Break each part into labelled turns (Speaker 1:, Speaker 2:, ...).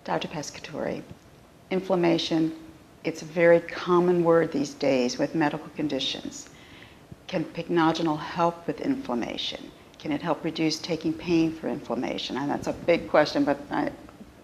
Speaker 1: Dr. Pescatore, inflammation, it's a very common word these days with medical conditions. Can pycnogenol help with inflammation? Can it help reduce taking pain for inflammation? And that's a big question, but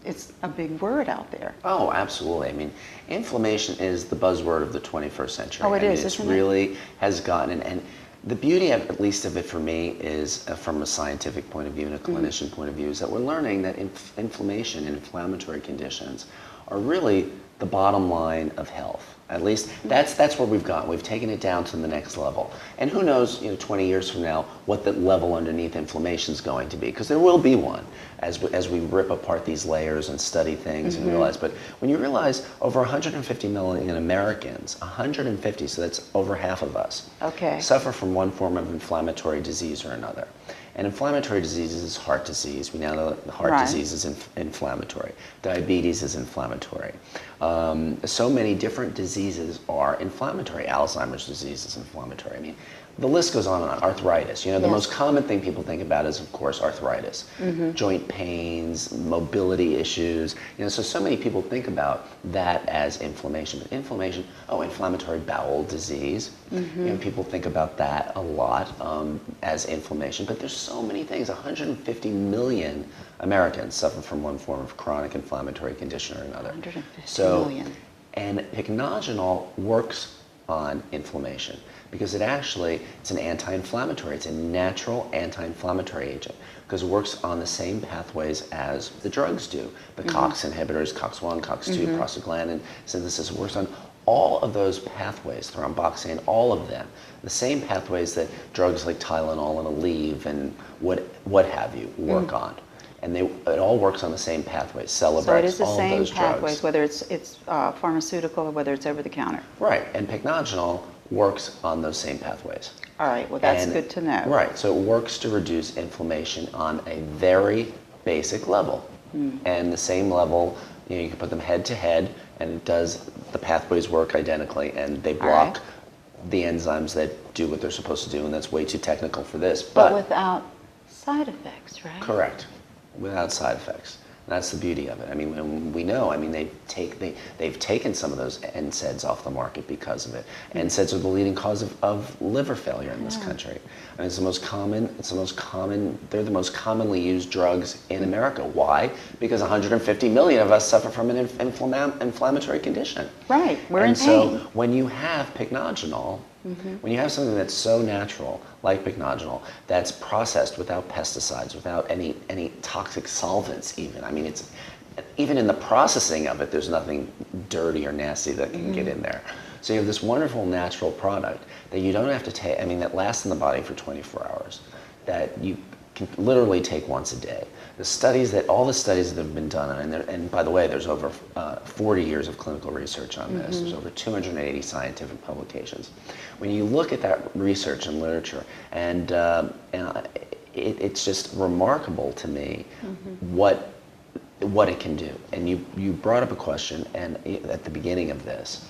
Speaker 1: it's a big word out there.
Speaker 2: Oh, absolutely. I mean, inflammation is the buzzword of the 21st century.
Speaker 1: Oh, it is,
Speaker 2: isn't
Speaker 1: it?
Speaker 2: Really has gotten, and the beauty of, at least of it for me, is from a scientific point of view and a clinician point of view, is that we're learning that inflammation and inflammatory conditions are really the bottom line of health. At least that's where we've gone. We've taken it down to the next level. And who knows, 20 years from now, what the level underneath inflammation is going to be, because there will be one as we rip apart these layers and study things and realize. But when you realize over 150 million Americans, 150, so that's over half of us, suffer from one form of inflammatory disease or another. And inflammatory disease is heart disease. We now know that heart disease is inflammatory. Diabetes is inflammatory. So many different diseases are inflammatory. Alzheimer's disease is inflammatory. I mean, the list goes on and on. Arthritis. The most common thing people think about is, of course, arthritis. Joint pains, mobility issues. So many people think about that as inflammation. But inflammation, inflammatory bowel disease. People think about that a lot as inflammation. But there's so many things. 150 million Americans suffer from one form of chronic inflammatory condition or another.
Speaker 1: 150 million.
Speaker 2: And pycnogenol works on inflammation because it's an anti-inflammatory. It's a natural anti-inflammatory agent because it works on the same pathways as the drugs do. The COX inhibitors, COX-1, COX-2, prostaglandin synthesis works on all of those pathways, thromboxane, all of them. The same pathways that drugs like Tylenol and Aleve and what have you work on. And it all works on the same pathways, Celebrex,
Speaker 1: so it is the
Speaker 2: all
Speaker 1: same
Speaker 2: those
Speaker 1: pathways,
Speaker 2: drugs.
Speaker 1: whether it's pharmaceutical or whether it's over the counter.
Speaker 2: Right, and pycnogenol works on those same pathways.
Speaker 1: All right, well that's good to know.
Speaker 2: Right, so it works to reduce inflammation on a very basic level. And the same level, you can put them head to head, and the pathways work identically, and they block the enzymes that do what they're supposed to do, and that's way too technical for this.
Speaker 1: But without side effects, right?
Speaker 2: Correct. Without side effects. That's the beauty of it. I mean, and we know. I mean, they've taken some of those NSAIDs off the market because of it. NSAIDs are the leading cause of liver failure in this country. I mean, it's the most common. They're the most commonly used drugs in America. Why? Because 150 million of us suffer from an inflammatory condition.
Speaker 1: Right. We're in pain.
Speaker 2: So when you have pycnogenol, when you have something that's so natural, like pycnogenol, that's processed without pesticides, without any toxic solvents even. I mean, even in the processing of it, there's nothing dirty or nasty that can get in there. So you have this wonderful natural product that you don't have to take, that lasts in the body for 24 hours, that you can literally take once a day. All the studies that have been done, and by the way, there's over 40 years of clinical research on this. There's over 280 scientific publications. When you look at that research and literature, and it's just remarkable to me what it can do. And you brought up a question at the beginning of this,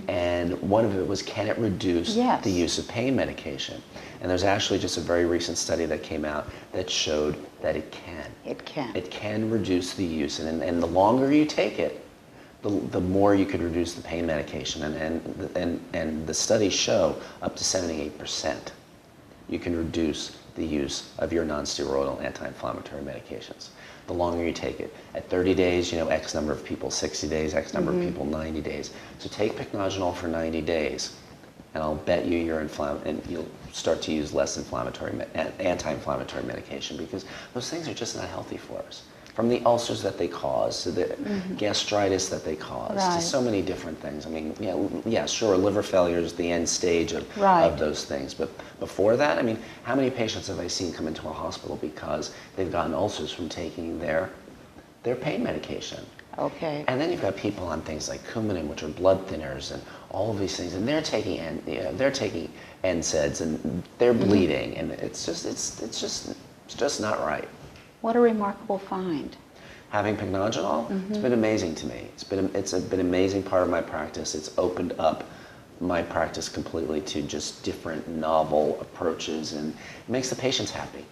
Speaker 2: and one of it was, can it reduce the use of pain medication? And there's actually just a very recent study that came out that showed that it can. It can reduce the use, and the longer you take it, the more you could reduce the pain medication. And the studies show up to 78% you can reduce the use of your non-steroidal anti-inflammatory medications. The longer you take it. At 30 days, X number of people, 60 days, X number of people, 90 days. So take pycnogenol for 90 days, and I'll bet you you'll start to use less anti-inflammatory medication, because those things are just not healthy for us. From the ulcers that they cause, to the gastritis that they cause, to so many different things. I mean, sure, liver failure is the end stage of those things. But before that, how many patients have I seen come into a hospital because they've gotten ulcers from taking their pain medication?
Speaker 1: Okay.
Speaker 2: And then you've got people on things like Coumadin, which are blood thinners, and all of these things, and they're taking NSAIDs, and they're bleeding, and it's just not right.
Speaker 1: What a remarkable find.
Speaker 2: Having pycnogenol, it's been amazing to me. It's been an amazing part of my practice. It's opened up my practice completely to just different novel approaches, and it makes the patients happy.